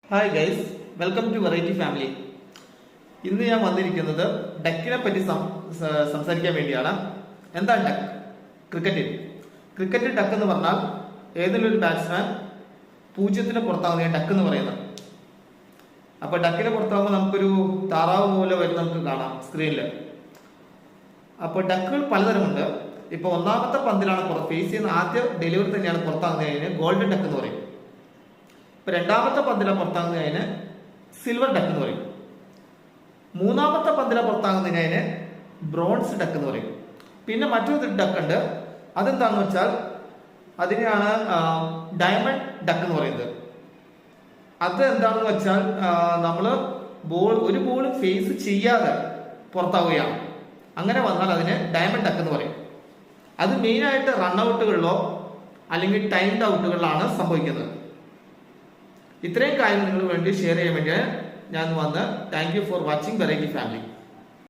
Hi guys, welcome to variety family. ഇന്ന് ഞാൻ വന്നിരിക്കുന്നത് ഡക്കിനെ പറ്റി സംസാരിക്കാൻ വേണ്ടിയാണ്. എന്താണ് ഡക്ക്? ക്രിക്കറ്റിൽ ഡക്ക് എന്ന് പറഞ്ഞാൽ ഏതെങ്കിലും ഒരു ബാറ്റ്സ്മാൻ പൂജ്യത്തിന് പുറത്താകുന്ന ഡക്ക് എന്ന് പറയുന്നത്. അപ്പൊ ഡക്കിന് പുറത്താകുമ്പോൾ നമുക്കൊരു താറാവ് പോലെ വരും, നമുക്ക് കാണാം സ്ക്രീനിൽ. അപ്പോൾ ഡക്കുകൾ പലതരമുണ്ട്. ഇപ്പൊ ഒന്നാമത്തെ പന്തിലാണ് ഫേസ് ചെയ്യുന്ന ആദ്യ ഡെലിവറി തന്നെയാണ് പുറത്താകുന്നതിന് ഗോൾഡൻ ഡക്ക് എന്ന് പറയും. ഇപ്പൊ രണ്ടാമത്തെ പന്തില പുറത്താകുന്നതിന് സിൽവർ ഡക്ക് എന്ന് പറയും. മൂന്നാമത്തെ പന്തില പുറത്താകുന്നതിന് ബ്രോൺസ് ഡക്ക് എന്ന് പറയും. പിന്നെ മറ്റൊരു ഡക്ക് ഉണ്ട്, അതെന്താണെന്ന് വെച്ചാൽ അതിനെയാണ് ഡയമണ്ട് ഡക്ക് എന്ന് പറയുന്നത്. അത് എന്താണെന്ന് വെച്ചാൽ നമ്മള് ഒരു ബോൾ ഫേസ് ചെയ്യാതെ പുറത്താവുകയാണ്. അങ്ങനെ വന്നാൽ അതിന് ഡയമണ്ട് ഡക്ക് എന്ന് പറയും. അത് മെയിനായിട്ട് റൺഔട്ടുകളിലോ അല്ലെങ്കിൽ ടൈംഡ് ഔട്ടുകളിലാണ് സംഭവിക്കുന്നത്. ഇത്രയും കാര്യങ്ങൾ നിങ്ങൾക്ക് വേണ്ടി ഷെയർ ചെയ്യാൻ വേണ്ടി ഞാൻ വന്ന് thank you for watching variety family.